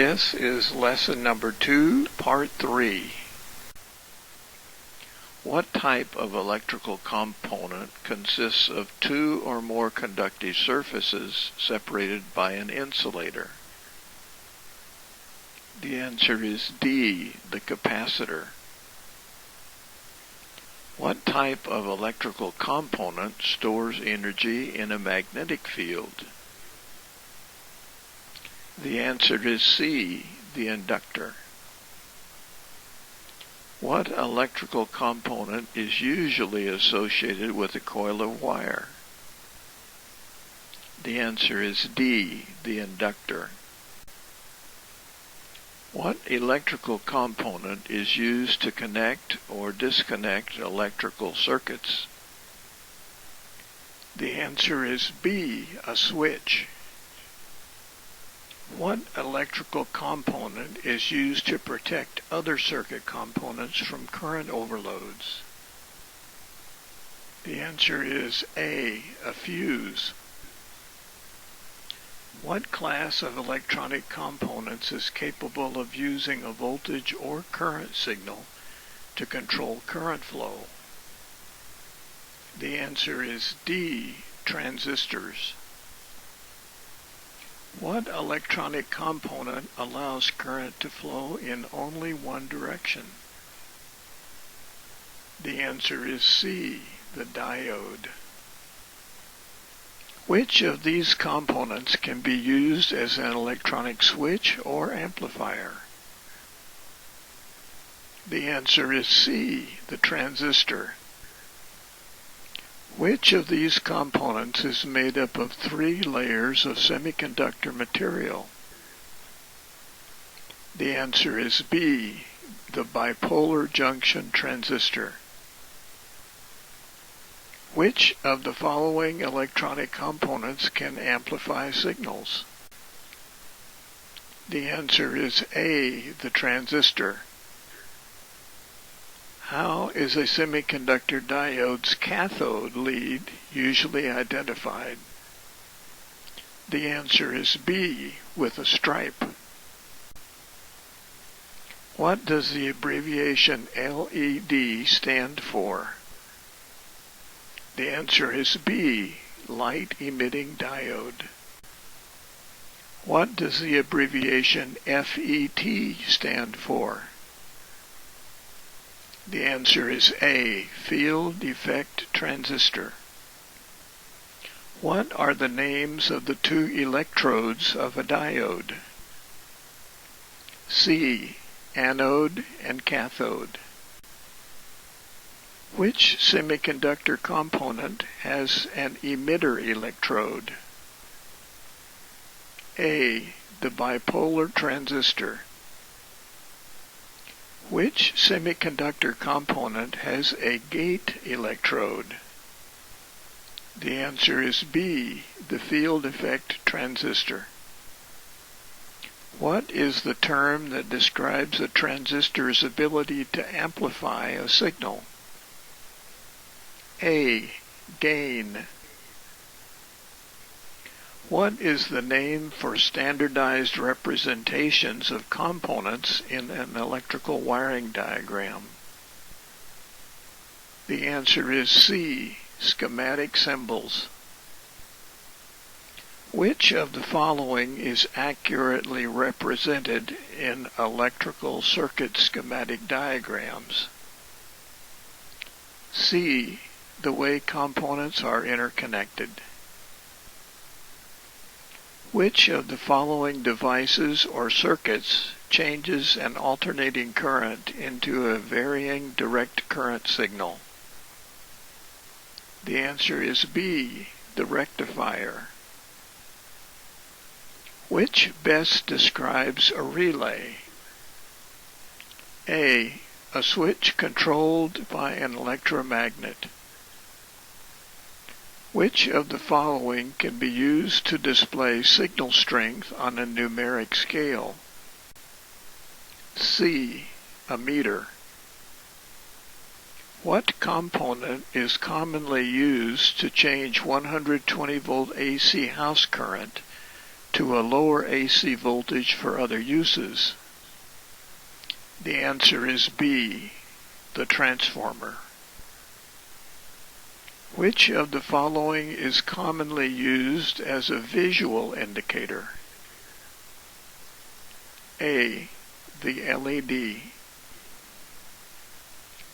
This is lesson number 2, part 3. What type of electrical component consists of two or more conductive surfaces separated by an insulator? The answer is D, the capacitor. What type of electrical component stores energy in a magnetic field? The answer is C, the inductor. What electrical component is usually associated with a coil of wire? The answer is D, the inductor. What electrical component is used to connect or disconnect electrical circuits? The answer is B, a switch. What electrical component is used to protect other circuit components from current overloads? The answer is A, a fuse. What class of electronic components is capable of using a voltage or current signal to control current flow? The answer is D, transistors. What electronic component allows current to flow in only one direction? The answer is C, the diode. Which of these components can be used as an electronic switch or amplifier? The answer is C, the transistor. Which of these components is made up of 3 layers of semiconductor material? The answer is B, the bipolar junction transistor. Which of the following electronic components can amplify signals? The answer is A, the transistor. How is a semiconductor diode's cathode lead usually identified? The answer is B, with a stripe. What does the abbreviation LED stand for? The answer is B, light-emitting diode. What does the abbreviation FET stand for? The answer is A, field effect transistor. What are the names of the 2 electrodes of a diode? C, anode and cathode. Which semiconductor component has an emitter electrode? A, the bipolar transistor. Which semiconductor component has a gate electrode? The answer is B, the field effect transistor. What is the term that describes a transistor's ability to amplify a signal? A, gain. What is the name for standardized representations of components in an electrical wiring diagram? The answer is C, schematic symbols. Which of the following is accurately represented in electrical circuit schematic diagrams? C, the way components are interconnected. Which of the following devices or circuits changes an alternating current into a varying direct current signal? The answer is B, the rectifier. Which best describes a relay? A, a switch controlled by an electromagnet. Which of the following can be used to display signal strength on a numeric scale? C, a meter. What component is commonly used to change 120 volt AC house current to a lower AC voltage for other uses? The answer is B, the transformer. Which of the following is commonly used as a visual indicator? A, the LED.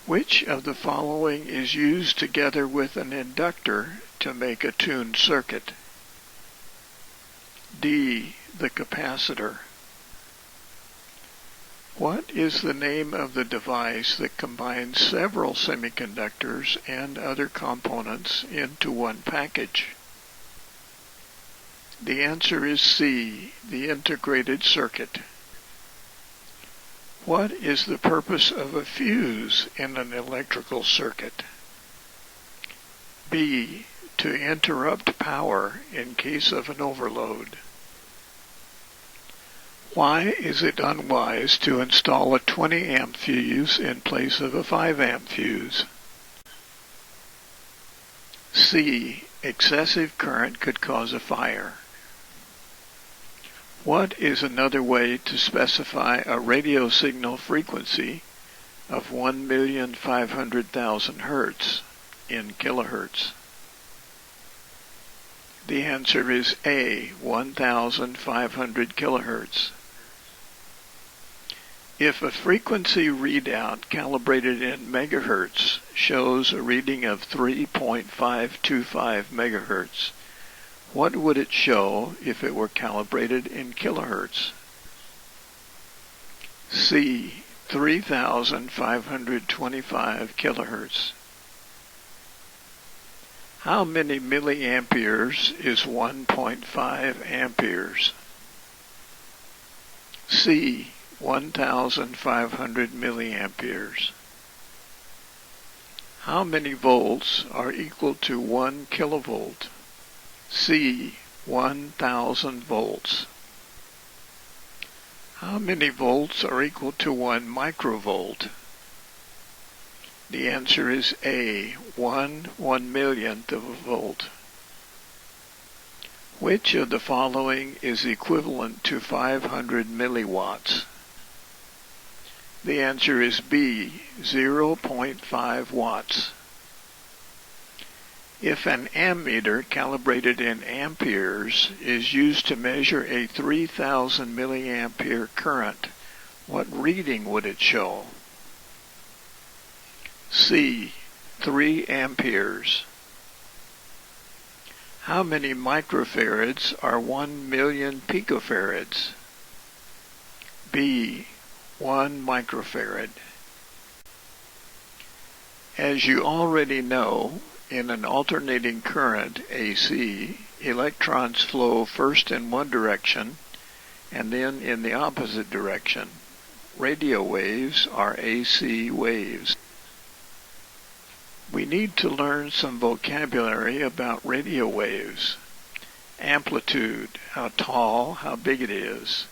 Which of the following is used together with an inductor to make a tuned circuit? D, the capacitor. What is the name of the device that combines several semiconductors and other components into one package? The answer is C, the integrated circuit. What is the purpose of a fuse in an electrical circuit? B, to interrupt power in case of an overload. Why is it unwise to install a 20 amp fuse in place of a 5 amp fuse? C, excessive current could cause a fire. What is another way to specify a radio signal frequency of 1,500,000 hertz in kilohertz? The answer is A, 1,500 kilohertz. If a frequency readout calibrated in megahertz shows a reading of 3.525 megahertz, what would it show if it were calibrated in kilohertz? C, 3,525 kilohertz. How many milliamperes is 1.5 amperes? C, 1,500 milliamperes. How many volts are equal to 1 kilovolt? C, 1,000 volts. How many volts are equal to 1 microvolt? The answer is A, 1/1,000,000th of a volt. Which of the following is equivalent to 500 milliwatts? The answer is B, 0.5 watts. If an ammeter calibrated in amperes is used to measure a 3,000 milliampere current, what reading would it show? C, 3 amperes. How many microfarads are 1 million picofarads? B, 1 microfarad. As you already know, in an alternating current, AC, electrons flow first in one direction and then in the opposite direction. Radio waves are AC waves. We need to learn some vocabulary about radio waves. Amplitude, how tall, how big it is.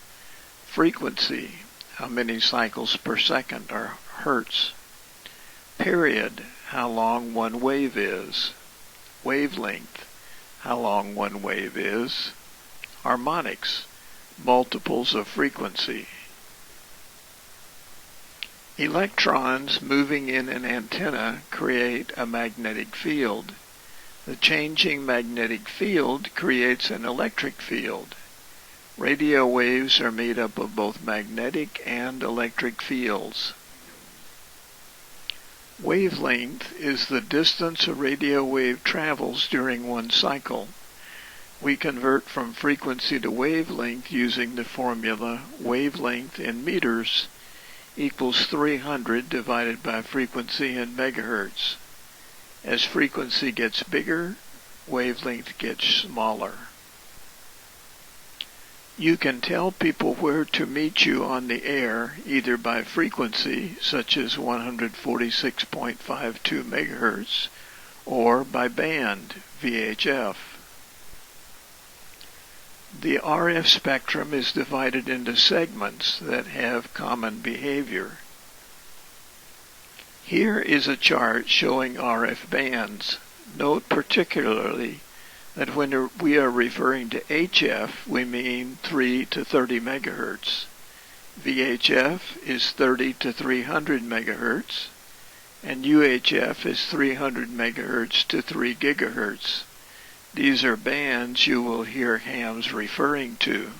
Frequency, how many cycles per second, or hertz. Period, how long one wave is. Wavelength, how long one wave is. Harmonics, multiples of frequency. Electrons moving in an antenna create a magnetic field. The changing magnetic field creates an electric field. Radio waves are made up of both magnetic and electric fields. Wavelength is the distance a radio wave travels during one cycle. We convert from frequency to wavelength using the formula wavelength in meters equals 300 divided by frequency in megahertz. As frequency gets bigger, wavelength gets smaller. You can tell people where to meet you on the air either by frequency, such as 146.52 megahertz, or by band, VHF. The RF spectrum is divided into segments that have common behavior. Here is a chart showing RF bands. Note particularly that when we are referring to HF, we mean 3 to 30 megahertz. VHF is 30 to 300 megahertz, and UHF is 300 megahertz to 3 gigahertz. These are bands you will hear hams referring to.